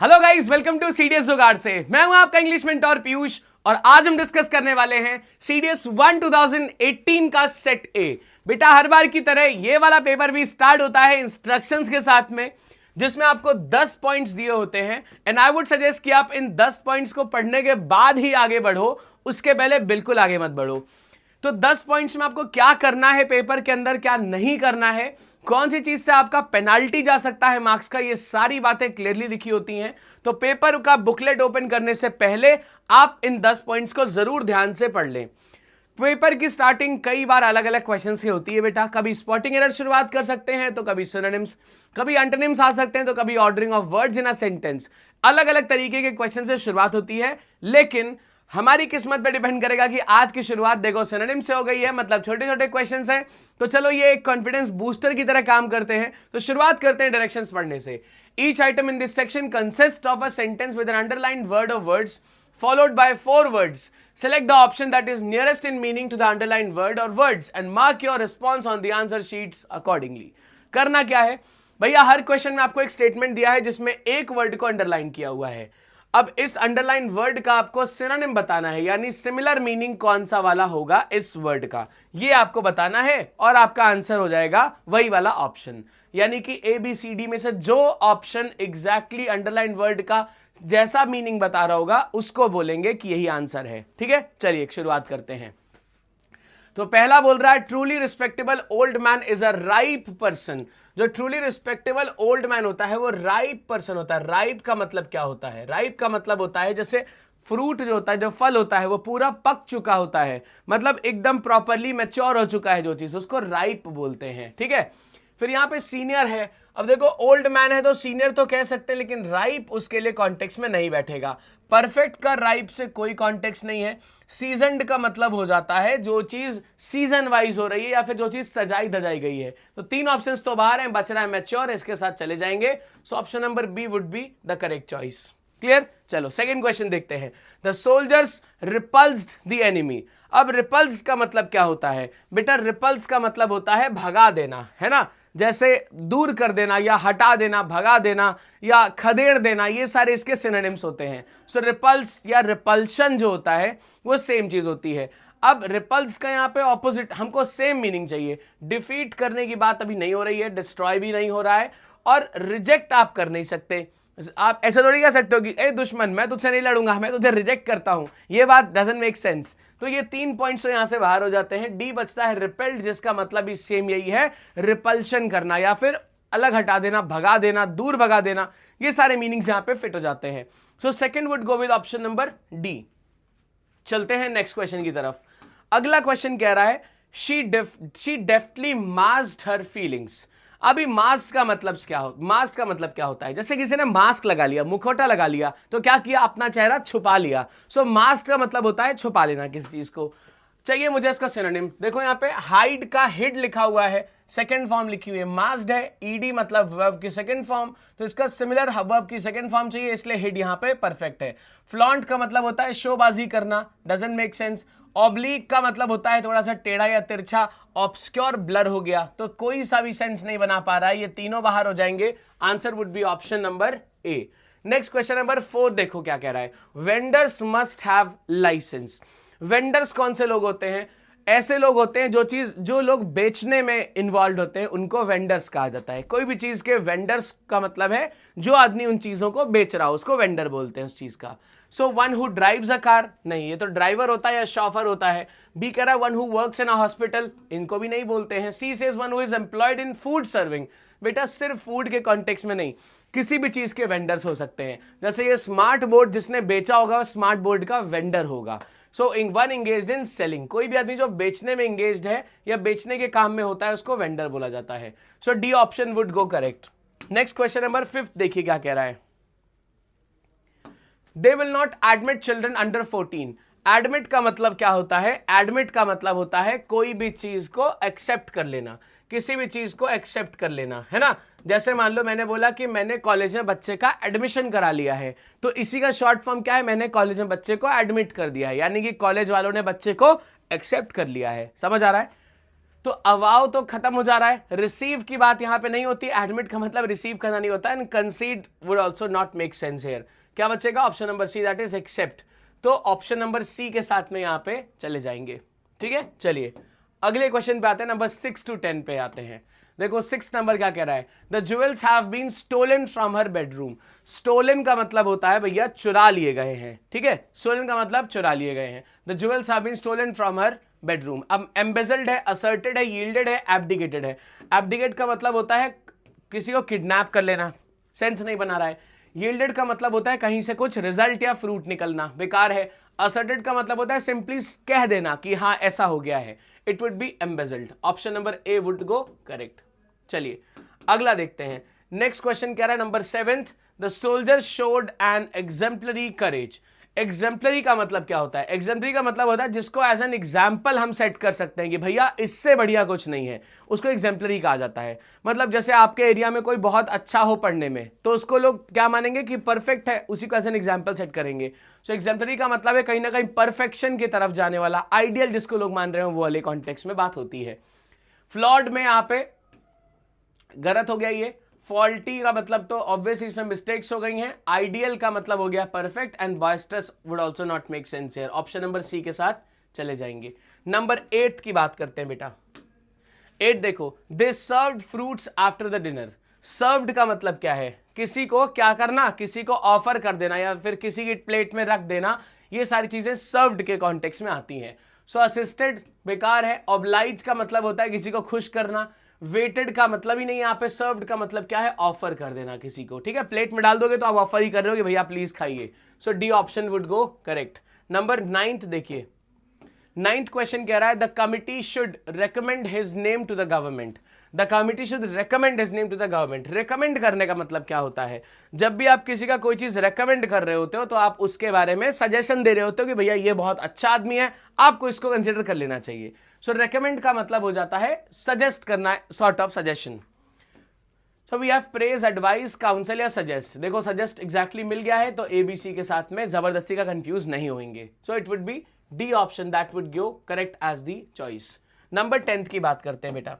Hello guys, welcome to CDS Jugaad से। मैं हूं आपका इंग्लिश मेंटोर पीयूष और आज हम डिस्कस करने वाले हैं सीडीएस 1 2018 का सेट ए। बेटा हर बार की तरह ये वाला पेपर भी स्टार्ट होता है इंस्ट्रक्शंस के साथ में, जिसमें आपको 10 पॉइंट्स दिए होते हैं एंड आई वुड सजेस्ट कि आप इन 10 पॉइंट्स को पढ़ने के बाद ही आगे बढ़ो, उसके पहले बिल्कुल आगे मत बढ़ो। तो 10 पॉइंट्स में आपको क्या करना है पेपर के अंदर, क्या नहीं करना है, कौन सी चीज से आपका पेनाल्टी जा सकता है मार्क्स का, ये सारी बातें क्लियरली लिखी होती हैं। तो पेपर का बुकलेट ओपन करने से पहले आप इन 10 पॉइंट्स को जरूर ध्यान से पढ़ लें। पेपर की स्टार्टिंग कई बार अलग अलग क्वेश्चंस की होती है बेटा। कभी स्पॉटिंग एरर शुरुआत कर सकते हैं, तो कभी सिनोनिम्स, कभी एंटोनिम्स आ सकते हैं, तो कभी ordering of words in a sentence. अलग अलग तरीके के क्वेश्चन से शुरुआत होती है, लेकिन हमारी किस्मत पे डिपेंड करेगा कि आज की शुरुआत देखो सिनोनिम से हो गई है, मतलब छोटे छोटे क्वेश्चंस हैं। तो चलो ये एक कॉन्फिडेंस बूस्टर की तरह काम करते हैं। तो शुरुआत करते हैं डायरेक्शंस पढ़ने से। Each item in this section consist of a sentence with an underlined word और words followed by 4 words. Select the option that is nearest in meaning to the underlined word or words and mark your response on the answer sheets accordingly. करना क्या है भैया, हर question में आपको एक statement दिया है जिसमें एक वर्ड को अंडरलाइन किया हुआ है। अब इस अंडरलाइन वर्ड का आपको सिनोनिम बताना है, यानी सिमिलर मीनिंग कौन सा वाला होगा इस वर्ड का, ये आपको बताना है और आपका आंसर हो जाएगा वही वाला ऑप्शन। यानी कि ए बी सी डी में से जो ऑप्शन एग्जैक्टली अंडरलाइन वर्ड का जैसा मीनिंग बता रहा होगा उसको बोलेंगे कि यही आंसर है। ठीक है, चलिए शुरुआत करते हैं। तो पहला बोल रहा है truly respectable old man is a ripe person. जो ट्रूली रिस्पेक्टेबल ओल्ड मैन होता है वो राइप पर्सन होता है। राइप का मतलब क्या होता है? राइप का मतलब होता है जैसे फ्रूट जो होता है, जो फल होता है वो पूरा पक चुका होता है, मतलब एकदम प्रॉपरली मैच्योर हो चुका है जो चीज, उसको राइप बोलते हैं। ठीक है, फिर यहां पे सीनियर है। अब देखो ओल्ड मैन है तो सीनियर तो कह सकते हैं, लेकिन राइप उसके लिए कॉन्टेक्स्ट में नहीं बैठेगा। परफेक्ट का राइप से कोई कॉन्टेक्स्ट नहीं है। सीजनड का मतलब हो जाता है जो चीज सीजन वाइज हो रही है या फिर जो चीज सजाई धजाई गई है। तो तीन ऑप्शंस तो बाहर हैं, बच रहा है मैच्योर, इसके साथ चले जाएंगे। So option number B would be the correct choice. Clear? चलो सेकंड क्वेश्चन देखते हैं। The soldiers repulsed the enemy. अब रिपल्स का मतलब क्या होता है बेटा? रिपल्स का मतलब होता है भगा देना, है ना, जैसे दूर कर देना या हटा देना, भगा देना या खदेड़ देना, ये सारे इसके सिनोनिम्स होते हैं। सो रिपल्स या रिपल्शन जो होता है वो सेम चीज होती है। अब रिपल्स का यहाँ पे ऑपोजिट, हमको सेम मीनिंग चाहिए। डिफीट करने की बात अभी नहीं हो रही है, डिस्ट्रॉय भी नहीं हो रहा है, और रिजेक्ट आप कर नहीं सकते। आप ऐसा थोड़ी कह सकते हो कि ए दुश्मन मैं तुझसे नहीं लड़ूंगा, मैं तुझे रिजेक्ट करता हूं, ये बात डजंट मेक सेंस। तो ये 3 पॉइंट्स तो यहां से बाहर हो जाते हैं। डी बचता है रिपेल्ड, जिसका मतलब भी सेम यही है, रिपल्शन करना या फिर अलग हटा देना, भगा देना, दूर भगा देना, ये सारे मीनिंग्स यहां पे फिट हो जाते हैं। So second would go with option number D. चलते हैं नेक्स्ट क्वेश्चन की तरफ। अगला क्वेश्चन कह रहा है she deftly masked her feelings. अभी मास्क का मतलब क्या होता है? जैसे किसी ने मास्क लगा लिया, मुखौटा लगा लिया, तो क्या किया? अपना चेहरा छुपा लिया। सो मास्क का मतलब होता है छुपा लेना किसी चीज को। चाहिए मुझे इसका सिनोनिम। देखो यहाँ पे हाइड का हिड लिखा हुआ है, सेकंड फॉर्म लिखी हुई है। मास्क्ड है, ईडी मतलब वर्ब की सेकंड फॉर्म, तो इसका सिमिलर वर्ब की सेकंड फॉर्म चाहिए, इसलिए हिड यहाँ पे परफेक्ट है। फ्लॉन्ट का मतलब होता है शोबाजी करना, डजंट मेक सेंस। ऑब्लिक का मतलब होता है थोड़ा सा टेढ़ा या तिरछा, ऑब्स्क्योर ब्लर हो गया, तो कोई सा भी सेंस नहीं बना पा रहा है, ये तीनों बाहर हो जाएंगे। Answer would be option number A. Next question number 4 देखो क्या कह रहा है। Vendors must have licence. Vendors कौन से लोग होते हैं? ऐसे लोग होते हैं जो लोग बेचने में इन्वॉल्व होते हैं, उनको वेंडर्स कहा जाता है। कोई भी चीज के वेंडर्स का मतलब है जो आदमी उन चीजों को बेच रहा हो, उसको वेंडर बोलते हैं उस चीज का। So one who drives a car, नहीं, ये तो ड्राइवर होता है या शॉफर होता है। बी कह रहा है one who works in a hospital, इनको भी नहीं बोलते हैं। She says one who is employed in food serving. बेटा सिर्फ फूड के कॉन्टेक्स्ट में नहीं, किसी भी चीज के वेंडर्स हो सकते हैं। जैसे ये स्मार्ट बोर्ड जिसने बेचा होगा, स्मार्ट बोर्ड का वेंडर होगा। So one engaged in selling, कोई भी आदमी जो बेचने में इंगेज्ड है या बेचने के काम में होता है उसको वेंडर बोला जाता है। So D option would go correct. Next question number 5 देखिए क्या कह रहा है। They will not admit children under 14। Admit का मतलब क्या होता है? एडमिट का मतलब होता है कोई भी चीज को एक्सेप्ट कर लेना, किसी भी चीज को एक्सेप्ट कर लेना, है ना। जैसे मान लो मैंने बोला कि मैंने कॉलेज में बच्चे का एडमिशन करा लिया है, तो इसी का शॉर्ट फॉर्म क्या है? मैंने कॉलेज में बच्चे को एडमिट कर दिया है, यानी कि कॉलेज वालों ने बच्चे को एक्सेप्ट कर लिया है। समझ आ रहा है? तो अवाव तो खत्म हो जा रहा है, रिसीव की बात यहां पे नहीं होती, एडमिट का मतलब रिसीव करना नहीं होता, and concede would also not make sense here. क्या बचेगा? Option number C, that is except. तो ऑप्शन नंबर सी के साथ में यहां पे चले जाएंगे। ठीक है, चलिए अगले क्वेश्चन पे आते हैं, नंबर 6 to 10 पे आते हैं। देखो 6 नंबर क्या कह रहा है? The jewels have been stolen from her bedroom. Stolen का मतलब होता है भैया चुरा लिए गए हैं। ठीक है, स्टोलन का मतलब चुरा लिए गए हैं। The jewels have been stolen from her bedroom. अब एम्बेजल्ड है, असर्टेड है, यील्डेड है, एब्डिकेटेड है। एब्डिकेट का मतलब होता है किसी को किडनैप कर लेना, सेंस नहीं बना रहा है। यील्डेड का मतलब होता है कहीं से कुछ रिजल्ट या फ्रूट निकलना, बेकार है। असर्टेड का मतलब होता है सिंपली कह देना कि हाँ ऐसा हो गया है। It would be embezzled. Option number A would go correct. चलिए अगला देखते हैं। नेक्स्ट क्वेश्चन कह रहा है number 7th, the soldier showed an exemplary courage. Exemplary का मतलब क्या होता है? एग्जाम्पलरी का मतलब होता है जिसको एज एन एग्जाम्पल हम सेट कर सकते हैं कि भैया इससे बढ़िया कुछ नहीं है, उसको एग्जाम्पलरी कहा जाता है। मतलब जैसे आपके एरिया में कोई बहुत अच्छा हो पढ़ने में, तो उसको लोग क्या मानेंगे कि परफेक्ट है, उसी को एज एन एग्जाम्पल सेट करेंगे। सो एग्जाम्पलरी का मतलब है कहीं ना कहीं परफेक्शन की तरफ जाने वाला, आइडियल जिसको लोग मान रहे हो वो वाले कॉन्टेक्स्ट में बात होती है। फ्लॉड में यहाँ पे गलत हो गया ये। फॉल्टी का मतलब तो ऑब्वियसली इसमें मिस्टेक्स हो गई हैं। आइडियल का मतलब हो गया perfect, and boisterous would also not make sense here. Option number C के साथ चले जाएंगे। नंबर 8 की बात करते हैं बेटा। 8 देखो, they served fruits after the dinner. Served का मतलब क्या है? किसी को क्या करना, किसी को ऑफर कर देना या फिर किसी की प्लेट में रख देना, ये सारी चीजें सर्व्ड के कॉन्टेक्स्ट में आती हैं। सो असिस्टेड बेकार है। ऑब्लाइज का मतलब होता है किसी को खुश करना। वेटेड का मतलब ही नहीं यहाँ पे। सर्व्ड का मतलब क्या है? ऑफर कर देना किसी को। ठीक है, प्लेट में डाल दोगे तो आप ऑफर ही कर रहे हो कि भैया प्लीज खाइए। So D option would go correct. Number 9th देखिए, 9th क्वेश्चन कह रहा है the committee should recommend his name to the government. The committee should recommend his name to the government. Recommend करने का मतलब क्या होता है? जब भी आप किसी का कोई चीज रेकमेंड कर रहे होते हो तो आप उसके बारे में सजेशन दे रहे होते हो कि भैया ये बहुत अच्छा आदमी है, आपको इसको कंसिडर कर लेना चाहिए। सो रेकमेंड का मतलब हो जाता है सजेस्ट करना, sort of suggestion. So we have praise, advice, counsel या सजेस्ट। देखो सजेस्ट एग्जैक्टली मिल गया है, तो एबीसी के साथ में जबरदस्ती का कंफ्यूज नहीं होंगे। So it would be D option, that would give correct as the choice. Number 10th की बात करते हैं बेटा।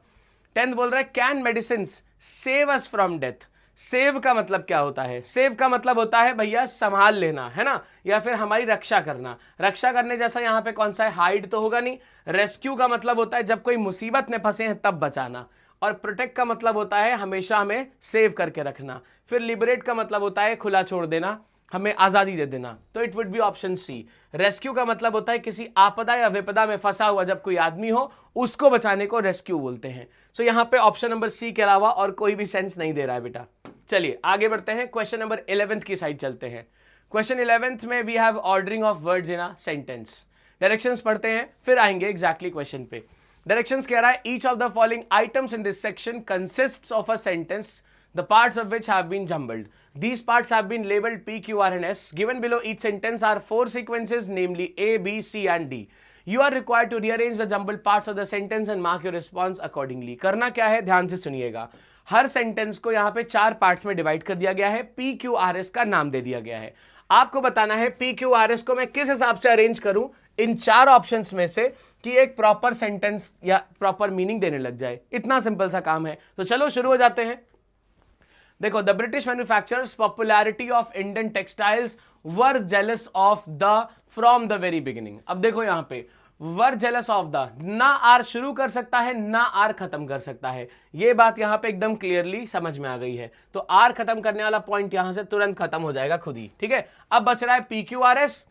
10th बोल रहा है can medicine save us from death. Save का मतलब क्या होता है? सेव का मतलब होता है भैया संभाल लेना, है ना, या फिर हमारी रक्षा करना। रक्षा करने जैसा यहाँ पे कौन सा है? हाइड तो होगा नहीं। रेस्क्यू का मतलब होता है जब कोई मुसीबत में फंसे हैं तब बचाना। और प्रोटेक्ट का मतलब होता है हमेशा हमें सेव करके रखना। फिर लिबरेट का मतलब होता है खुला छोड़ देना, हमें आजादी दे देना। तो it would be option C. Rescue का मतलब होता है किसी आपदा या विपदा में फंसा हुआ जब कोई आदमी हो, उसको बचाने को रेस्क्यू बोलते हैं। सो यहां पे ऑप्शन नंबर सी के अलावा और कोई भी सेंस नहीं दे रहा है बेटा। चलिए आगे बढ़ते हैं, क्वेश्चन नंबर 11th की साइड चलते हैं। क्वेश्चन 11th में we have ordering of words in a sentence. Directions पढ़ते हैं फिर आएंगे एग्जैक्टली क्वेश्चन पे। डायरेक्शंस कह रहा है each of the following items in this section consists of a sentence the parts of which have been jumbled. These parts have been labeled P, Q, R and S. Given below each sentence are 4 sequences, namely A, B, C and D. You are required to rearrange the jumbled parts of the sentence and mark your response accordingly. करना क्या है? ध्यान से सुनिएगा। हर sentence को यहाँ पे 4 parts में डिवाइड कर दिया गया है। P, Q, R, S का नाम दे दिया गया है। आपको बताना है P, Q, R, S को मैं किस हिसाब से अरेंज करूं इन 4 ऑप्शंस में से कि एक प्रॉपर सेंटेंस या प्रॉपर मीनिंग देने लग जाए। इतना सिंपल सा काम है। तो चलो शुरू हो जाते हैं। देखो, the British manufacturers popularity of Indian textiles were jealous of the from the very beginning. अब देखो यहां पे वर जेलस ऑफ द, ना आर शुरू कर सकता है ना आर खत्म कर सकता है। ये बात यहां पे एकदम क्लियरली समझ में आ गई है। तो आर खत्म करने वाला पॉइंट यहां से तुरंत खत्म हो जाएगा खुद ही। ठीक है, अब बच रहा है P Q R S,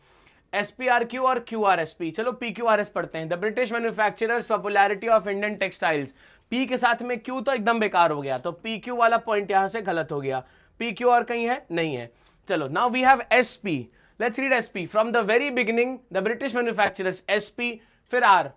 S P R Q और क्यू आर एस पी। चलो पी क्यू आर एस पढ़ते हैं। The British manufacturers popularity of Indian textiles. P के साथ में क्यू तो एकदम बेकार हो गया, तो पी क्यू वाला पॉइंट यहां से गलत हो गया। पी क्यू और कहीं है? नहीं है। चलो now we have S P. Let's read S P. From the very beginning the British manufacturers, S P फिर R,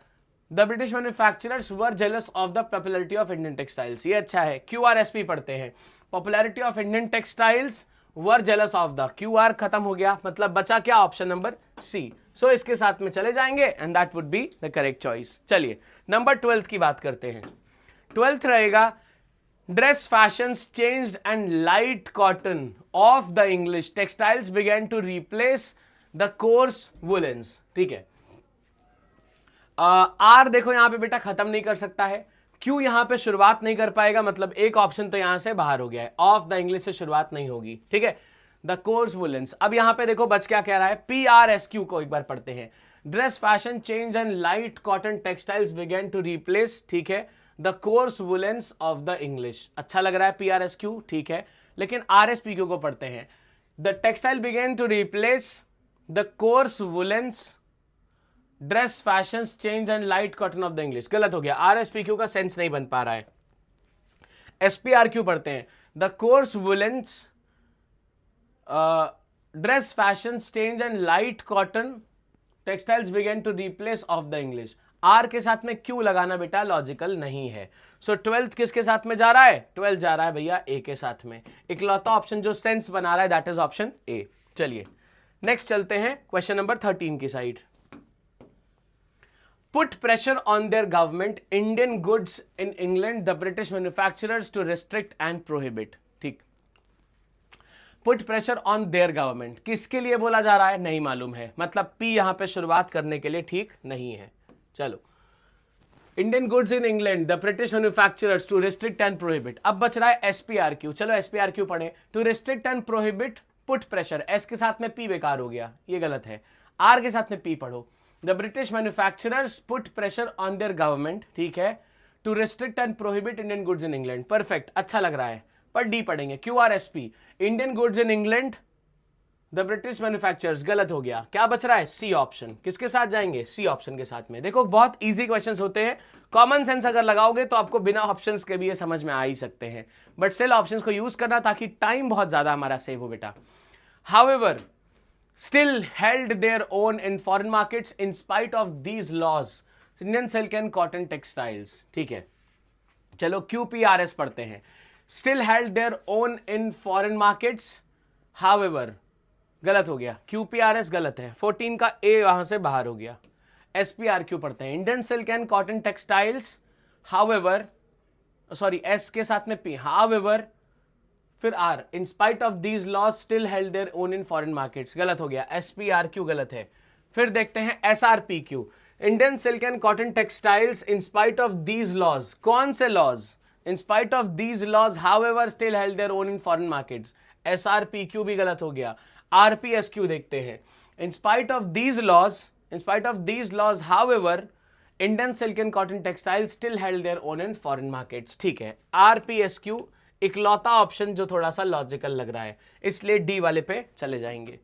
the British manufacturers were jealous of the popularity of Indian textiles. ये अच्छा है। क्यू आर एस पी पढ़ते हैं। Popularity of Indian textiles were jealous of the, Q R खत्म हो गया, मतलब बचा क्या? ऑप्शन नंबर सी। सो इसके साथ में चले जाएंगे and that would be the correct choice. चलिए नंबर 12th की बात करते हैं। 12th रहेगा dress fashions changed and light cotton of the English textiles began to replace the coarse woollens. ठीक है, आर देखो यहां पे बेटा खत्म नहीं कर सकता है, क्यू यहां पे शुरुआत नहीं कर पाएगा, मतलब एक ऑप्शन तो यहां से बाहर हो गया है, ऑफ द इंग्लिश से शुरुआत नहीं होगी, ठीक है। द कोर्स वुलेंस, अब यहां पे देखो बच क्या कह रहा है, पी आर एस क्यू को एक बार पढ़ते हैं। Dress fashion change and light cotton textiles began to replace, ठीक है, the coarse woollens of the English. अच्छा लग रहा है पी आर एस क्यू, ठीक है, लेकिन आर एस पी क्यू को पढ़ते हैं। The textile began to replace the coarse woollens dress fashion change and light cotton of the English, गलत हो गया, आर एस पी क्यू का सेंस नहीं बन पा रहा है। एस पी आर क्यू पढ़ते हैं, the coarse woollens dress fashion change and light cotton textiles began to replace of the English. R के साथ में क्यू लगाना बेटा लॉजिकल नहीं है। सो 12th किसके साथ में जा रहा है, 12 जा रहा है भैया ए के साथ में। इकलौता ऑप्शन जो सेंस बना रहा है दैट इज ऑप्शन ए। चलिए नेक्स्ट चलते हैं क्वेश्चन नंबर 13 की side. Put pressure on their government, Indian goods in England, the British manufacturers to restrict and prohibit, ठीक। Put pressure on their government, किसके लिए बोला जा रहा है नहीं मालूम है, मतलब P यहां पे शुरुआत करने के लिए ठीक नहीं है। चलो, Indian goods in England, the British manufacturers to restrict and prohibit, अब बच रहा है SPRQ, चलो SPRQ पढ़े। To restrict and prohibit, put pressure, S के साथ में P बेकार हो गया, ये गलत है, R के साथ में P पढ़ो। The British manufacturers put pressure on their government, ठीक है, to restrict and prohibit Indian goods in England, perfect, अच्छा लग रहा है, पर डी पढ़ेंगे, QRSP, Indian goods in England, the British manufacturers, गलत हो गया, क्या बच रहा है सी ऑप्शन, किसके साथ जाएंगे सी ऑप्शन के साथ में। देखो बहुत इजी क्वेश्चंस होते हैं, कॉमन सेंस अगर लगाओगे तो आपको बिना ऑप्शंस के भी ये समझ में आ ही सकते हैं, बट स्टिल ऑप्शंस को यूज करना ताकि टाइम बहुत ज्यादा हमारा सेव हो बेटा। However, still held their own in foreign markets in spite of these laws, Indian silk and cotton textiles, ठीक है। चलो QPRS पढ़ते हैं, still held their own in foreign markets, however, गलत हो गया, QPRS गलत है, 14 का A वहां से बाहर हो गया। SPRQ पढ़ते हैं, Indian silk and cotton textiles, however, sorry S के साथ में P, however, फिर R, in spite of these laws still held their own in foreign markets, गलत हो गया, SPRQ गलत है। फिर देखते हैं SRPQ, Indian silk and cotton textiles in spite of these laws, कौन से laws, in spite of these laws however still held their own in foreign markets, SRPQ भी गलत हो गया। RPSQ देखते हैं, in spite of these laws, in spite of these laws however Indian silk and cotton textiles still held their own in foreign markets, ठीक है। RPSQ इकलौता option जो थोड़ा सा लॉजिकल लग रहा है, इसलिए डी वाले पे चले जाएंगे।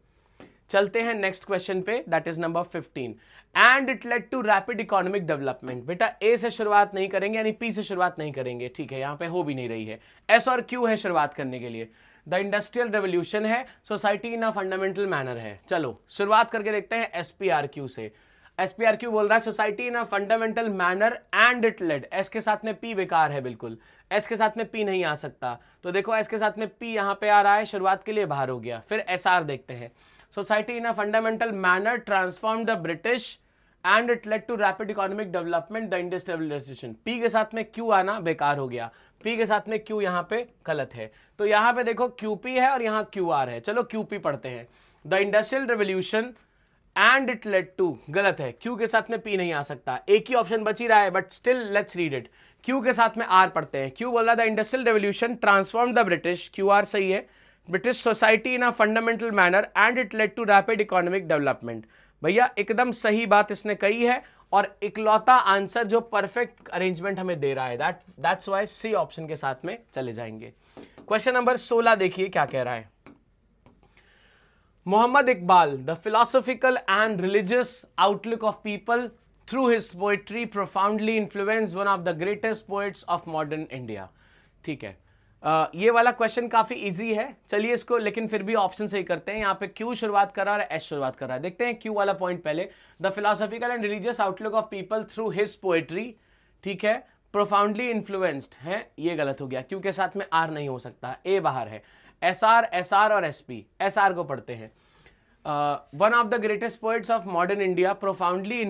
चलते हैं नेक्स्ट क्वेश्चन पे, that is number 15। And it led to rapid economic development, बेटा ए से शुरुआत नहीं करेंगे यानी पी से शुरुआत नहीं करेंगे, ठीक है, यहां पे हो भी नहीं रही है। एस और क्यू है शुरुआत करने के लिए, द इंडस्ट्रियल रेवोल्यूशन है, society in a fundamental manner है। चलो शुरुआत करके देखते हैं SPRQ से। SPRQ बोल रहा है society in a fundamental manner and it led, S के साथ में पी बेकार है बिल्कुल, एस के साथ में पी नहीं आ सकता, तो देखो एस के साथ में पी यहां पे आ रहा है, शुरुआत के लिए बाहर हो गया। फिर SR देखते हैं, society in a fundamental manner transform the British and it led to rapid economic development the industrial revolution, P के साथ में क्यू आना बेकार हो गया, पी के साथ में क्यू यहां पे गलत है, तो यहां पे देखो QP है और यहां QR है। चलो QP पढ़ते हैं, the industrial revolution and it led to, गलत है, क्यू के साथ में पी नहीं आ सकता, एक ही ऑप्शन बच ही रहा है, but still let's read it. Q के साथ में आर पढ़ते हैं, क्यू बोला the industrial revolution transform the British, QR सही है, British society in a fundamental manner and it led to rapid economic development, भैया एकदम सही बात इसने कही है, और इकलौता आंसर जो परफेक्ट अरेंजमेंट हमें दे रहा है, दैट्स व्हाई सी ऑप्शन के साथ में चले जाएंगे। क्वेश्चन नंबर 16 देखिए क्या कह रहा है। Muhammad Iqbal, the philosophical and religious outlook of people through his poetry profoundly influenced one of the greatest poets of modern India, ठीक है। ये वाला क्वेश्चन काफी इजी है, चलिए इसको लेकिन फिर भी ऑप्शन सही करते हैं। यहाँ पे क्यू शुरुआत कर रहा है, एस शुरुआत कर रहा है, देखते हैं क्यू वाला पॉइंट पहले। The philosophical and religious outlook of people through his poetry, ठीक है, प्रोफाउंडली इन्फ्लुएंस्ड है, ये गलत हो गया, क्यू के साथ में आर नहीं हो सकता, ए बाहर है। SR और SP, SR को पढ़ते हैं, one of the greatest poets of modern India profoundly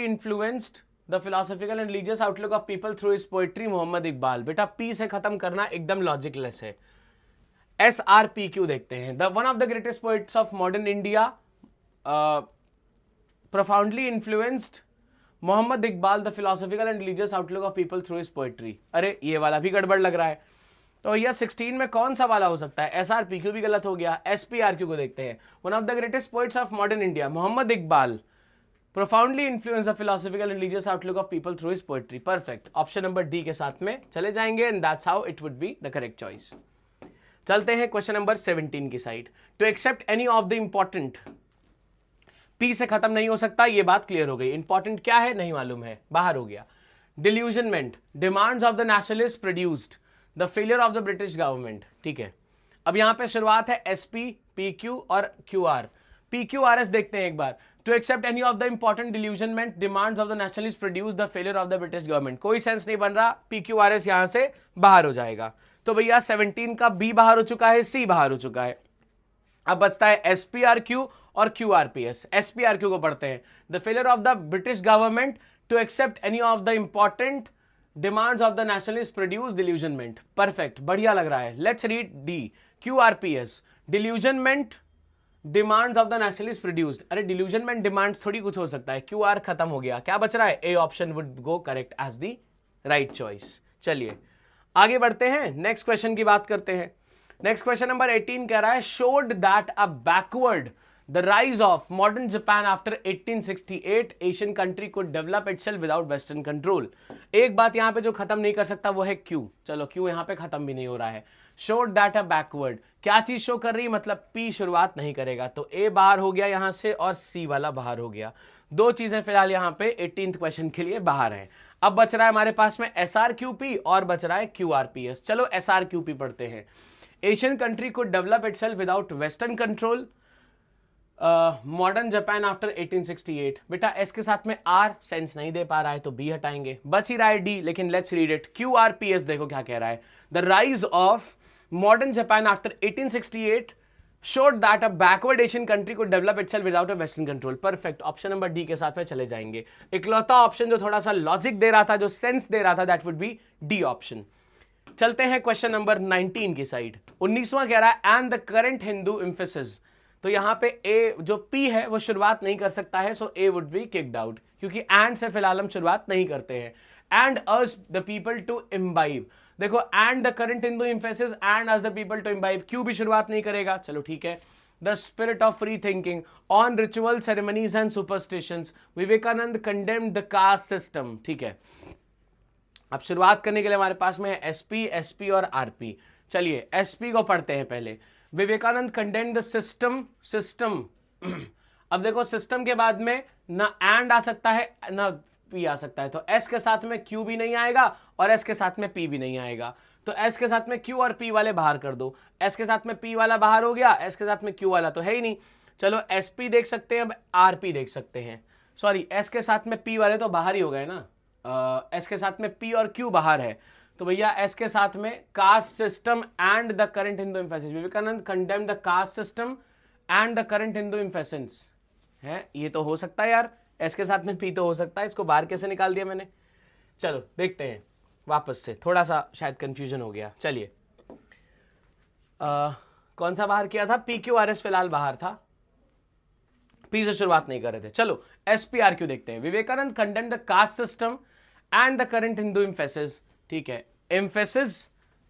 influenced the philosophical and religious outlook of people through his poetry, Mohammad Iqbal. बेटा पी से खत्म करना एकदम लॉजिकलेस है। SRPQ देखते हैं, the one of the greatest poets of modern India profoundly influenced Mohammad Iqbal the philosophical and religious outlook of people through his poetry. अरे ये वाला भी गड़बड़ लग रहा है। तो भैया 16 में कौन सा वाला हो सकता है? SRPQ भी गलत हो गया। SPRQ को देखते हैं। One of the greatest poets of modern India Mohammad Iqbal profoundly influence the philosophical and religious outlook of people through his poetry. Perfect, option number D के साथ में चले जाएंगे and that's how it would be the correct choice. चलते हैं question number 17 की side. To accept any of the important, P से खत्म नहीं हो सकता, ये बात क्लियर हो गई। इंपॉर्टेंट क्या है नहीं मालूम है, बाहर हो गया। Disillusionment, demands of the nationalist produced the failure of the British government. ठीक है, अब यहां पे शुरुआत है SP, PQ और QR। PQRS देखते हैं एक बार। To accept any of the important disillusionment demands of the nationalist produce the failure of the British government. कोई सेंस नहीं बन रहा, PQRS यहां से बाहर हो जाएगा। तो भैया 17 का B बाहर हो चुका है, C बाहर हो चुका है। अब बचता है SPRQ और QRPS। SPRQ को पढ़ते हैं। The failure of the British government to accept any of the important demands of the nationalist produce disillusionment. Perfect, बढ़िया लग रहा है। Let's read D। QRPS, disillusionment demands of the nationalist produced. अरे disillusionment demands थोड़ी कुछ हो सकता है। QR खत्म हो गया, क्या बच रहा है? A option would go correct as the right choice. चलिए आगे बढ़ते हैं, नेक्स्ट क्वेश्चन की बात करते हैं। नेक्स्ट क्वेश्चन नंबर 18 कह रहा है showed that a backward the rise of modern Japan after 1868 Asian country को develop itself without western control. एक बात यहां पे जो खत्म नहीं कर सकता वो है Q। चलो Q यहां पे खत्म भी नहीं हो रहा है। शोड दैट अ बैकवर्ड, क्या चीज शो कर रही है? मतलब P शुरुआत नहीं करेगा, तो A बाहर हो गया यहां से और C वाला बाहर हो गया। दो चीजें फिलहाल यहां पे 18th क्वेश्चन के लिए बाहर हैं। अब बच रहा है हमारे पास में SRQP और बच रहा है QRPS। चलो SRQP पढ़ते हैं। एशियन कंट्री को develop itself without western control modern Japan after 1868। बेटा S के साथ में R सेंस नहीं दे पा रहा है तो B हटाएंगे, बच ही रहा है D। लेकिन लेट्स रीड इट। QRPS देखो क्या कह रहा है। The rise of modern Japan after 1868 showed that a backward Asian country could develop itself without a western control। Perfect, option number D के साथ में चले जाएंगे। इकलौता ऑप्शन जो थोड़ा सा लॉजिक दे रहा था, जो सेंस दे रहा था, that would B D option. चलते हैं क्वेश्चन नंबर 19 की साइड। 19वां कह रहा है and the current Hindu emphasis. तो यहां पे A जो P है वो शुरुआत नहीं कर सकता है, so A would be kicked out, क्योंकि एंड से फिलहाल हम शुरुआत नहीं करते हैं। And urge the people to imbibe, देखो and the current Hindu emphasis and urge the people to imbibe, Q भी शुरुआत नहीं करेगा, चलो ठीक है। The spirit of free thinking on ritual ceremonies and superstitions, Vivekananda condemned the caste system. ठीक है, अब शुरुआत करने के लिए हमारे पास में है SP, SP और RP। चलिए SP को पढ़ते हैं पहले। Vivekananda condemned the system. अब देखो सिस्टम के बाद में ना एंड आ सकता है ना P आ सकता है, तो S के साथ में Q भी नहीं आएगा और S के साथ में P भी नहीं आएगा। तो S के साथ में Q और P वाले बाहर कर दो। S के साथ में P वाला बाहर हो गया, S के साथ में Q वाला तो है ही नहीं। चलो SP देख सकते हैं, अब RP देख सकते हैं। सॉरी, S के साथ में P वाले तो बाहर ही हो गए ना। S के साथ में P और Q बाहर है, तो भैया S के साथ में caste system and the current Hindu emphasis. Vivekananda condemn the caste system and the current Hindu emphasis है, ये तो हो सकता है यार। S के साथ में P तो हो सकता है, इसको बाहर कैसे निकाल दिया मैंने? चलो देखते हैं वापस से, थोड़ा सा शायद कंफ्यूजन हो गया। चलिए कौन सा बाहर किया था? PQRS फिलहाल बाहर था, P से शुरुआत नहीं कर रहे थे। चलो SPRQ देखते हैं। Vivekananda condemn the caste system and the current Hindu emphasis. ठीक है, एम्फेसिस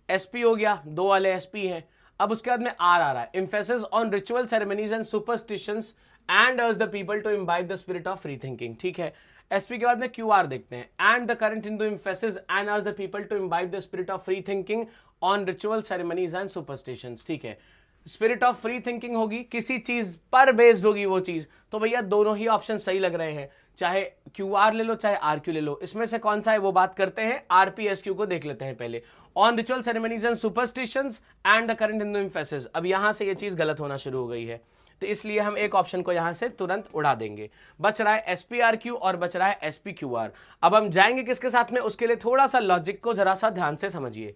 SP हो गया, दो वाले SP हैं। अब उसके बाद में R आ रहा है, emphasis on ritual ceremonies and superstitions and urge the people to imbibe the spirit of free thinking. ठीक है, SP के बाद में QR देखते हैं। And the current Hindu emphasis and urge the people to imbibe the spirit of free thinking on ritual ceremonies and superstitions. ठीक है, spirit of free thinking होगी, किसी चीज पर बेस्ड होगी वो चीज, तो भैया दोनों ही ऑप्शन सही लग रहे हैं। चाहे QR ले लो चाहे RQ ले लो, इसमें से कौन सा है वो बात करते हैं। RPSQ को देख लेते हैं पहले। On ritual ceremonies and superstitions and the current Hindu emphasis. अब यहां से ये चीज गलत होना शुरू हो गई है, तो इसलिए हम एक ऑप्शन को यहां से तुरंत उड़ा देंगे। बच रहा है SPRQ और बच रहा है SPQR। अब हम जाएंगे किसके साथ में, उसके लिए थोड़ा सा लॉजिक को जरा सा ध्यान से समझिए।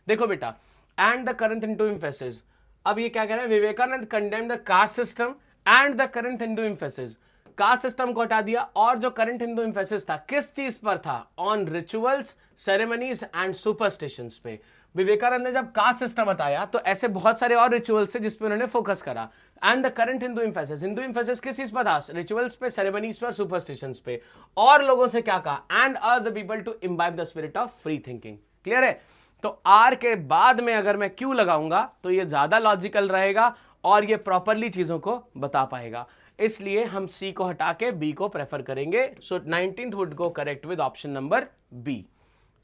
देखो बेटा, and the current Hindu emphasis, अब ये क्या कह रहे हैं? Vivekananda condemned the caste system and the current Hindu emphasis. Caste system को हटा दिया और जो करंट हिंदू एम्फेसिस था किस चीज पर था? On rituals ceremonies and superstitions पे। विवेकानंद ने जब कास्ट सिस्टम हटाया तो ऐसे बहुत सारे और रिचुअल्स थे जिसपे उन्होंने फोकस करा। And the current Hindu emphasis किस चीज पर था? रिचुअल्स पे, सेरेमनीज पे, सुपरस्टिशंस पे। और लोगों से क्या कहा? And urge the people to imbibe the spirit of free thinking. Clear है? तो आर के बाद में अगर मैं क्यू लगाऊंगा तो ये ज्यादा लॉजिकल रहेगा और ये प्रॉपरली चीजों को बता पाएगा, इसलिए हम सी को हटा के बी को प्रेफर करेंगे। So 19th would go correct with option number B.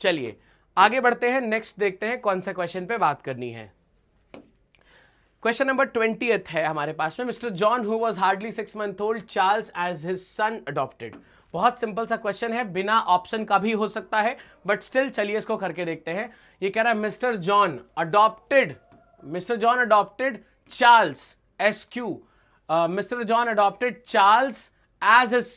चलिए आगे बढ़ते हैं, नेक्स्ट देखते हैं कौन सा क्वेश्चन पे बात करनी है। क्वेश्चन नंबर 20th है हमारे पास में। Mister John who was hardly 6 months old, Charles as his son adopted. बहुत सिंपल सा क्वेश्चन है, बिना ऑप्शन का भी हो सकता है, बट स्टिल चलिए इसको करके देखते हैं। ये कह रहा है mister John adopted Charles, SQ, Mr. John adopted Charles as his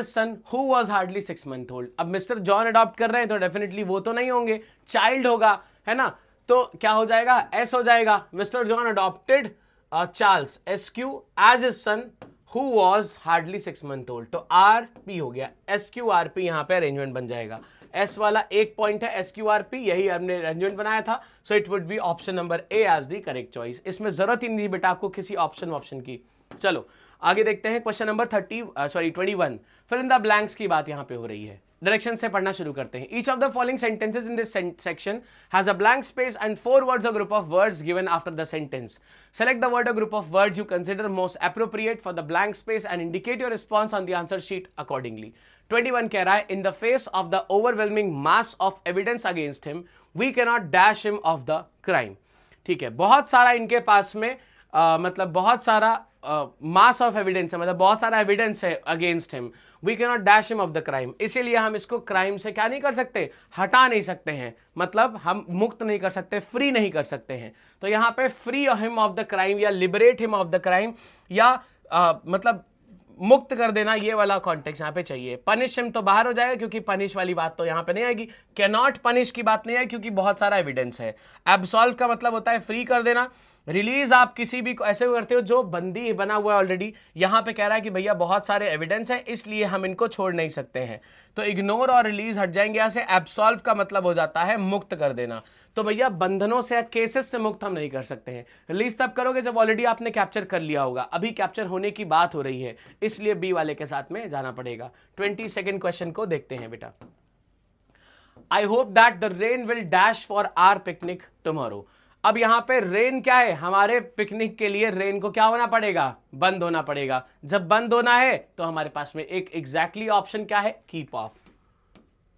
son who was hardly 6 months old। अब मिस्टर जॉन अडॉप्ट कर रहे हैं तो डेफिनेटली वो तो नहीं होंगे, चाइल्ड होगा, है ना? तो क्या हो जाएगा? S हो जाएगा। Mister John adopted Charles, SQ, as his son who was hardly 6 months old. तो RP हो गया, SQRP यहां पे अरेंजमेंट बन जाएगा। S वाला एक पॉइंट है, SQRP, यही हमने अरेंजमेंट बनाया था। So it would be option number A as the correct choice. इसमें जरूरत ही नहीं बेटा आपको किसी ऑप्शन की। चलो आगे देखते हैं question number 21। Fill in the blanks की बात यहां पे हो रही है। डायरेक्शन से पढ़ना शुरू करते हैं। Each of the following sentences in this section has a blank space and 4 words or group of words given after the sentence. Select the word or group of words you consider most appropriate for the blank space and indicate your response on the answer sheet accordingly. 21 कह रहा है in the face of the overwhelming mass of evidence against him, we cannot dash him of the crime. ठीक है, बहुत सारा इनके पास में मतलब बहुत सारा मास ऑफ एविडेंस है, मतलब बहुत सारा एविडेंस है against him. We can not dash him of the crime, इसीलिए हम इसको क्राइम से क्या नहीं कर सकते? हटा नहीं सकते हैं, मतलब हम मुक्त नहीं कर सकते, फ्री नहीं कर सकते हैं। तो यहां पे free him of the crime या liberate him of the crime या मतलब मुक्त कर देना, ये वाला कॉन्टेक्स्ट यहाँ पे चाहिए। पनिश हिम तो बाहर हो जाएगा क्योंकि पनिश वाली बात तो यहाँ पे नहीं आएगी। कैन नॉट पनिश की बात नहीं आएगी क्योंकि बहुत सारा एविडेंस है। एब्सॉल्व का मतलब होता है फ्री कर देना। रिलीज आप किसी भी ऐसे करते हो जो बंदी बना हुआ है ऑलरेडी, यहां पे कह रहा है कि भैया बहुत सारे एविडेंस हैं इसलिए हम इनको छोड़ नहीं सकते हैं, तो इग्नोर और रिलीज हट जाएंगे यहां से। एब्सॉल्व का मतलब हो जाता है मुक्त कर देना, तो भैया बंधनों से या केसेस से मुक्त हम नहीं कर सकते हैं। रिलीज तब करोगे जब ऑलरेडी आपने कैप्चर कर लिया होगा, अभी कैप्चर होने की बात हो रही है, इसलिए बी वाले के साथ में जाना पड़ेगा। 22nd क्वेश्चन को देखते हैं बेटा। I hope that the rain will dash for our picnic tomorrow. अब यहां पे रेन क्या है? हमारे पिकनिक के लिए रेन को क्या होना पड़ेगा? बंद होना पड़ेगा। जब बंद होना है तो हमारे पास में एक एग्जैक्टली ऑप्शन क्या है? Keep of.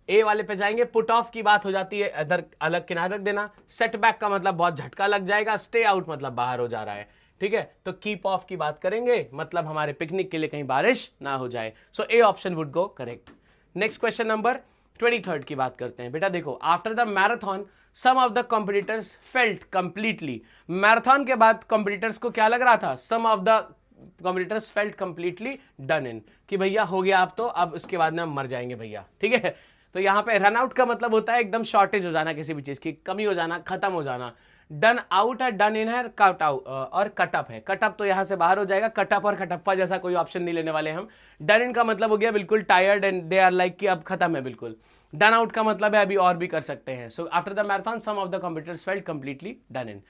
ए वाले पे जाएंगे, पुट ऑफ की बात हो जाती है, इधर अलग किनारे रख देना। सेटबैक का मतलब बहुत झटका लग जाएगा, स्टे आउट मतलब बाहर हो जा रहा है, ठीक है? तो कीप ऑफ की बात करेंगे, मतलब हमारे पिकनिक के लिए कहीं बारिश ना हो जाए। So A option would go correct. Next question number 23 की बात करते हैं। बेटा देखो, after the marathon some of the competitors felt completely. Marathon के बाद कॉम्पिटिटर्स को क्या लग रहा था? Some of the competitors felt completely done in, कि भैया हो गया अब तो, अब उसके बाद में हम मर जाएंगे भैया, ठीक है? तो यहां पे रन आउट का मतलब होता है एकदम शॉर्टेज हो जाना, किसी भी चीज की कमी हो जाना, खत्म हो जाना। डन आउट है, डन इन है, कट आउट और कटअप है। कटअप तो यहां से बाहर हो जाएगा, कटअप और कटप्पा जैसा कोई ऑप्शन नहीं लेने वाले हम। डन इन का मतलब हो गया बिल्कुल tired and they are like कि अब खत्म है बिल्कुल। डन आउट का मतलब है अभी और भी कर सकते हैं। So after the marathon some of the competitors felt completely done in.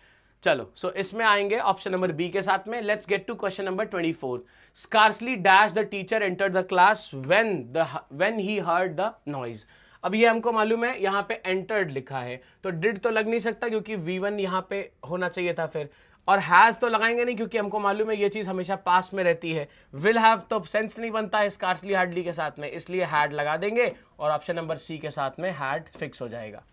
चलो, सो इसमें आएंगे ऑप्शन नंबर बी के साथ में। Let's get to question number 24। Scarcely dash the teacher entered the class when he heard the noise. अब ये हमको मालूम है यहाँ पे एंटर्ड लिखा है, तो डिड तो लग नहीं सकता क्योंकि V1 यहाँ पे होना चाहिए था फिर, और हैज तो लगाएंगे नहीं क्योंकि हमको मालूम है ये चीज हमेशा पास में रहती है। विल हैव तो सेंस नहीं बनता है स्कार्सली हार्डली के साथ में, इसलिए हैड लगा देंगे और ऑप्शन नंबर सी के साथ में हैड फिक्स हो जाएगा।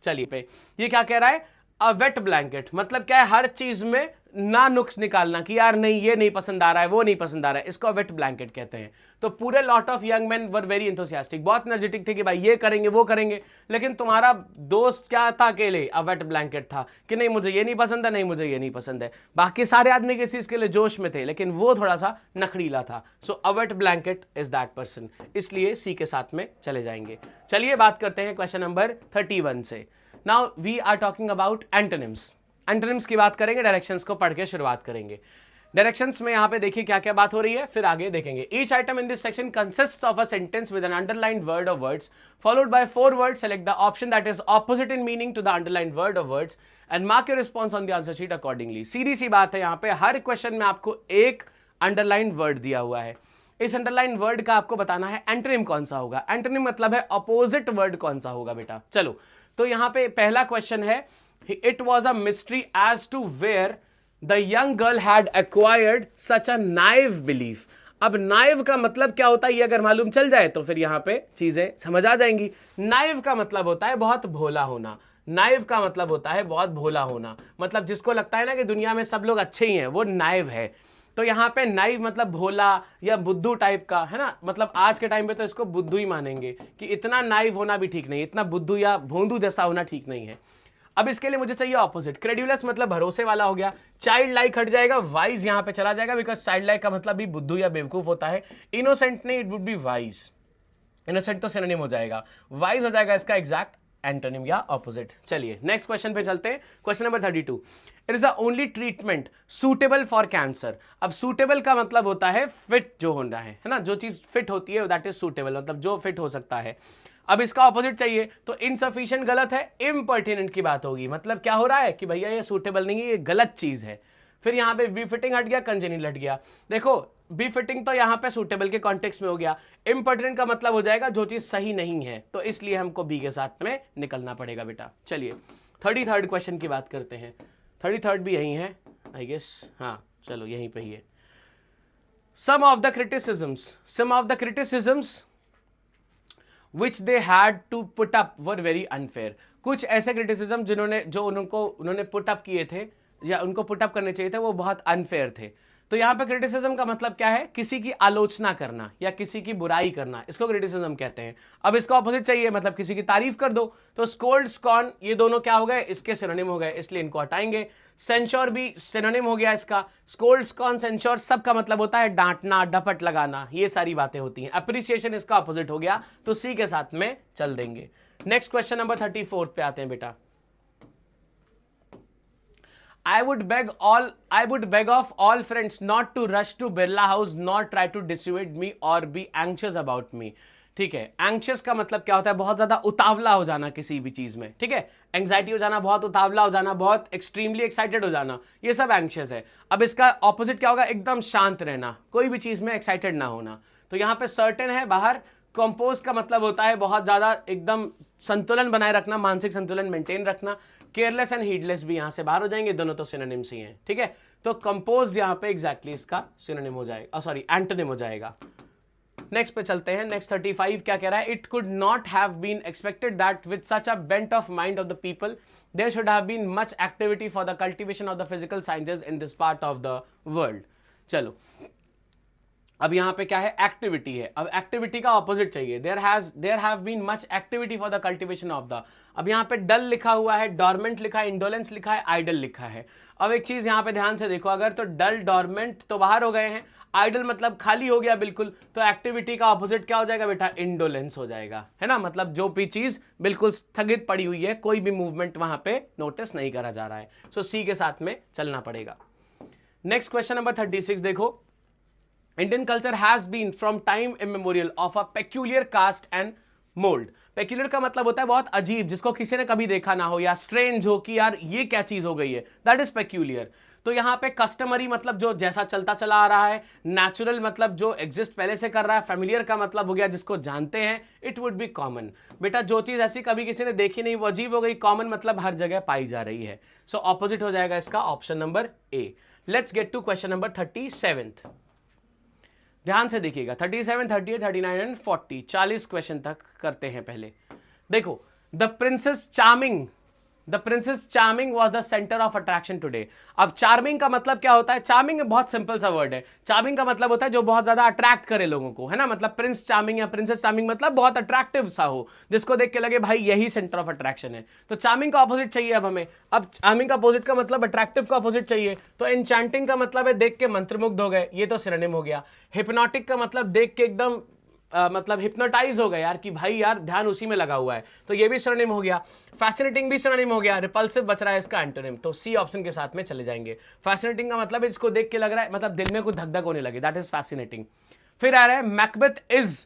चलिए पे ये क्या कह रहा है? अ वेट ब्लैंकेट, मतलब क्या है? हर चीज में ना नुक्स निकालना कि यार नहीं ये नहीं पसंद आ रहा है, वो नहीं पसंद आ रहा है, इसको वेट ब्लैंकेट कहते हैं। तो पूरे lot of young man were very enthusiastic, बहुत एनर्जेटिक थे कि भाई ये करेंगे वो करेंगे, लेकिन तुम्हारा दोस्त क्या था अकेले? अ वेट ब्लैंकेट था कि नहीं मुझे ये नहीं पसंद है, नहीं मुझे ये नहीं पसंद है। बाकी सारे आदमी किस चीज के लिए जोश में थे, लेकिन वो थोड़ा सा नखड़ीला था। So a wet blanket is that person, इसलिए सी के साथ में चले जाएंगे। चलिए बात करते हैं क्वेश्चन नंबर 31 से। Now we are talking about antonyms. Antonyms की बात करेंगे, डायरेक्शंस को पढ़ के शुरुआत करेंगे। डायरेक्शंस में यहां पे देखिए क्या क्या बात हो रही है, फिर आगे देखेंगे। Each item in this section consists of a sentence with an underlined word और words followed by 4 words. Select the option that is opposite in meaning to the underlined word और words and mark your response on the answer sheet accordingly. सीधी सी बात है, यहां पे हर question में आपको एक अंडरलाइंड वर्ड दिया हुआ है। इस अंडरलाइन वर्ड का आपको बताना है एंटोनिम कौन सा होगा। एंटोनिम मतलब है अपोजिट वर्ड कौन सा होगा बेटा। चलो, तो यहां पे पहला क्वेश्चन है, it was a mystery as to where the young girl had acquired such a naive belief. अब नाइव का मतलब क्या होता है ये अगर मालूम चल जाए तो फिर यहां पे चीजें समझ आ जाएंगी। नाइव का मतलब होता है बहुत भोला होना। नाइव का मतलब होता है बहुत भोला होना, मतलब जिसको लगता है ना कि दुनिया में सब लोग अच्छे ही हैं, वो नाइव है। तो यहाँ पे नाइव मतलब भोला या बुद्धू टाइप का, है ना। मतलब आज के टाइम पे तो इसको बुद्धू ही मानेंगे कि इतना नाइव होना भी ठीक नहीं, इतना बुद्धू या भोंदू जैसा होना ठीक नहीं है। अब इसके लिए मुझे चाहिए ऑपोजिट। क्रेड्यूलस मतलब भरोसे वाला हो गया, चाइल्ड लाइक हट जाएगा, वाइज यहां पे चला जाएगा, बिकॉज चाइल्ड लाइक का मतलब भी बुद्धू या बेवकूफ होता है। इनोसेंट नहीं, it would be wise. Innocent तो सिनोनिम हो जाएगा, वाइज हो जाएगा इसका एग्जैक्ट एंटोनिम या ऑपोजिट। चलिए नेक्स्ट क्वेश्चन पे चलते हैं। Question number 32, it is the only treatment suitable for cancer. अब सूटेबल का मतलब होता है फिट जो होना है ना, जो चीज फिट होती है दैट इज सूटेबल, मतलब जो फिट हो सकता है। अब इसका ऑपोजिट चाहिए तो इनसफिशिएंट गलत है, इम्पर्टिनेंट की बात होगी। मतलब क्या हो रहा है कि भैया ये सूटेबल नहीं है, ये गलत चीज है। फिर यहां पे बी फिटिंग हट गया, कंजेनियल हट गया। देखो बी फिटिंग तो यहां पे सूटेबल के कॉन्टेक्स्ट में हो गया, इम्पर्टिनेंट का मतलब हो जाएगा जो चीज सही नहीं है, तो इसलिए हमको बी के साथ में निकलना पड़ेगा बेटा। चलिए 33rd क्वेश्चन की बात करते हैं। 33rd भी यही है आई गेस, हाँ चलो यहीं पे ही है। Some of the criticisms which they had to put up were very unfair। कुछ ऐसे क्रिटिसिज्म उन्होंने पुट अप किए थे या उनको पुट अप करने चाहिए थे, वो बहुत अनफेयर थे। तो यहां पे क्रिटिसिज्म का मतलब क्या है, किसी की आलोचना करना या किसी की बुराई करना, इसको क्रिटिसिज्म कहते हैं। अब इसका ऑपोजिट चाहिए, मतलब किसी की तारीफ कर दो, तो स्कोल्ड स्कॉन ये दोनों क्या हो गए, इसके सिनोनिम हो गए, इसलिए इनको हटाएंगे। सेंश्योर भी सिनोनिम हो गया इसका। स्कोल्ड स्कॉन सेंश्योर सब का मतलब होता है डांटना, डपट लगाना, ये सारी बातें होती हैं। अप्रिसिएशन इसका ऑपोजिट हो गया, तो सी के साथ में चल देंगे। नेक्स्ट क्वेश्चन नंबर 34 पे आते हैं बेटा। I would beg of all friends not to rush to Birla House nor try to dissuade me or be anxious about me। ठीक है, एंग्शियस का मतलब क्या होता है, बहुत ज्यादा उतावला हो जाना किसी भी चीज में। ठीक है, एंग्जाइटी हो जाना, बहुत उतावला हो जाना, बहुत एक्सट्रीमली एक्साइटेड हो जाना, ये सब एंग्शियस है। अब इसका ऑपोजिट क्या होगा, एकदम शांत रहना, कोई भी चीज में एक्साइटेड ना होना। तो यहां पे सर्टेन है बाहर। कंपोज का मतलब होता है बहुत ज्यादा एकदम संतुलन बनाए रखना, मानसिक संतुलन मेंटेन रखना। केयरलेस एंड हीडलेस भी यहां से बाहर हो जाएंगे, दोनों तो सिनोनिम्स ही हैं। ठीक है, तो कंपोज्ड यहां पे एग्जैक्टली इसका सिनोनिम हो जाएगा, सॉरी एंटोनिम हो जाएगा। नेक्स्ट पे चलते हैं। नेक्स्ट 35 क्या कह रहा है, it could not have been expected that with such a bent of mind of the people there should have been much activity for the cultivation of the physical sciences in this part of the world. चलो अब यहां पे क्या है, activity है। अब activity का opposite चाहिए, there have been much activity for the cultivation of the. अब यहां पे डल लिखा हुआ है, डॉर्मेंट लिखा है, इंडोलेंस लिखा है, आइडल लिखा है। अब एक चीज यहां पे ध्यान से देखो, अगर तो डल डॉर्मेंट तो बाहर हो गए हैं, आइडल मतलब खाली हो गया बिल्कुल, तो एक्टिविटी का ऑपोजिट क्या हो जाएगा बेटा, इंडोलेंस हो जाएगा, है ना। मतलब जो भी चीज बिल्कुल स्थगित पड़ी हुई है, कोई भी मूवमेंट वहां पे नोटिस नहीं करा जा रहा है, सो सी के साथ में चलना पड़ेगा। नेक्स्ट क्वेश्चन नंबर 36 देखो। Indian culture has been from time immemorial of a peculiar caste and mold। Peculiar का मतलब होता है बहुत अजीब, जिसको किसी ने कभी देखा ना हो, या स्ट्रेंज हो कि यार ये क्या चीज हो गई है, दैट इज पेक्यूलियर। तो यहां पे कस्टमरी मतलब जो जैसा चलता चला आ रहा है, नेचुरल मतलब जो एग्जिस्ट पहले से कर रहा है, फेमिलियर का मतलब हो गया जिसको जानते हैं, इट वुड बी कॉमन। बेटा जो चीज ऐसी कभी किसी ने देखी नहीं वो अजीब हो गई, कॉमन मतलब हर जगह पाई जा रही है, सो ऑपोजिट हो जाएगा इसका option number A. Let's get to question number 37। ध्यान से देखिएगा, 37, 38, 39 एंड 40, 40 क्वेश्चन तक करते हैं पहले। देखो, the princess charming was the centre of attraction today. अब चार्मिंग का मतलब क्या होता है, चार्मिंग बहुत सिंपल सा वर्ड है। चार्मिंग का मतलब होता है जो बहुत ज्यादा अट्रैक्ट करे लोगों को, है ना। मतलब प्रिंस चार्मिंग या प्रिंसेस चार्मिंग मतलब बहुत अट्रैक्टिव सा हो, जिसको देख के लगे भाई यही सेंटर ऑफ अट्रैक्शन है। तो चार्मिंग का ऑपोजिट चाहिए अब हमें। अब चार्मिंग का ऑपोजिट का मतलब अट्रैक्टिव का ऑपोजिट चाहिए, तो एन्चेंटिंग का मतलब है देख के मंत्रमुग्ध हो गए, ये तो सिनोनिम हो गया। हिप्नोटिक का मतलब देख के एकदम मतलब हिप्नोटाइज हो गए यार कि भाई यार ध्यान उसी में लगा हुआ है, तो ये भी सिनोनिम हो गया। फैसिनेटिंग भी सिनोनिम हो गया। रिपल्सिव बच रहा है इसका एंटोनिम, तो सी ऑप्शन के साथ में चले जाएंगे। फैसिनेटिंग का मतलब इसको देख के लग रहा है, मतलब दिल में कुछ धक धक होने लगे, दैट इज फैसिनेटिंग। फिर आ रहा है मैकबेथ इज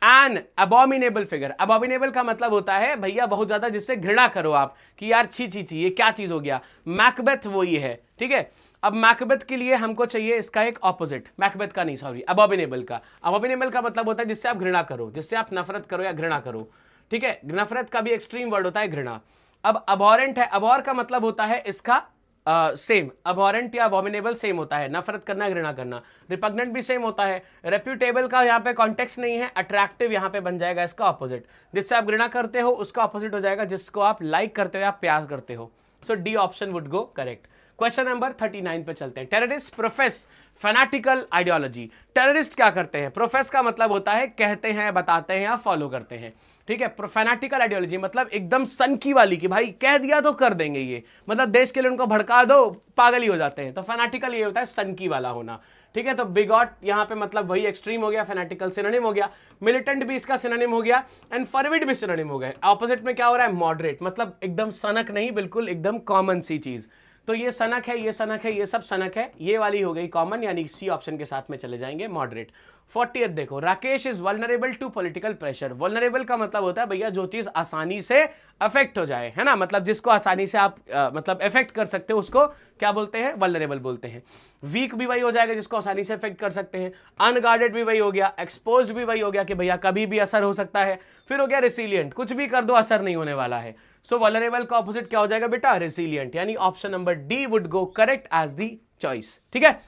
एन अबॉमिनेबल फिगर। अबॉमिनेबल का मतलब होता है भैया बहुत ज्यादा जिससे घृणा करो आप कि यार छी छी छी ये क्या चीज हो गया। मैकबेथ वो ही है, ठीक है। अब मैकबेथ के लिए हमको चाहिए इसका एक ऑपोजिट, मैकबेथ का नहीं सॉरी, अबॉमिनेबल का। अबॉमिनेबल का मतलब होता है जिससे आप घृणा करो, जिससे आप नफरत करो या घृणा करो, ठीक है। नफरत का भी एक्सट्रीम वर्ड होता है घृणा। अब अबॉरेंट है, अबॉर का मतलब होता है इसका सेम, अबॉरेंट या अबॉमिनेबल सेम होता है, नफरत करना घृणा करना। रिपग्नेंट भी सेम होता है। रेप्यूटेबल का यहाँ पे कॉन्टेक्स्ट नहीं है, अट्रैक्टिव यहाँ पे बन जाएगा इसका ऑपोजिट। जिससे आप घृणा करते हो उसका ऑपोजिट हो जाएगा जिसको आप लाइक करते हो या प्यार करते हो। So D option would go correct. Question number 39 पे चलते हैं। Terrorist profess fanatical ideology. Terrorist क्या करते हैं? प्रोफेस का मतलब होता है कहते हैं, बताते हैं या फॉलो करते हैं, ठीक है। फैनाटिकल आइडियोलॉजी मतलब एकदम सनकी वाली कि भाई कह दिया तो कर देंगे ये, मतलब देश के लिए उनको भड़का दो पागल ही हो जाते हैं। तो फैनाटिकल ये होता है सनकी वाला होना, ठीक है। तो बिगॉट यहाँ पे मतलब वही एक्सट्रीम हो गया, फैनाटिकल सिनोनिम हो गया। मिलिटेंट भी इसका सिनोनिम हो गया एंड फरविड भी सिनोनिम हो गया। ऑपोजिट में क्या हो रहा है? मॉडरेट, मतलब एकदम सनक नहीं, बिल्कुल एकदम कॉमन सी चीज। तो ये सनक है, ये सनक है, ये सब सनक है, ये वाली हो गई कॉमन, यानी सी ऑप्शन के साथ में चले जाएंगे मॉडरेट। 40th देखो, Rakesh is vulnerable to political pressure. Vulnerable का मतलब होता है भैया जो चीज आसानी से अफेक्ट हो जाए, है ना, मतलब जिसको आसानी से आप मतलब अफेक्ट कर सकते हो उसको क्या बोलते हैं? वल्नरेबल बोलते हैं। वीक भी वही हो जाएगा जिसको आसानी से अफेक्ट कर सकते हैं। अनगार्डेड भी वही हो गया। एक्सपोज्ड भी वही हो गया कि भैया कभी भी असर हो सकता है। फिर हो गया रेसिलियंट, कुछ भी कर दो असर नहीं होने वाला है। सो वल्नरेबल का ऑपोजिट क्या हो जाएगा बेटा? रेसिलियंट, यानी option number D would go correct as the choice, ठीक है।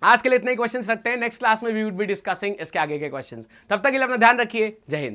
आज के लिए इतने ही क्वेश्चंस रखते हैं, नेक्स्ट क्लास में वी वुड बी डिस्कसिंग इसके आगे के क्वेश्चंस। तब तक के लिए अपना ध्यान रखिए, जय हिंद।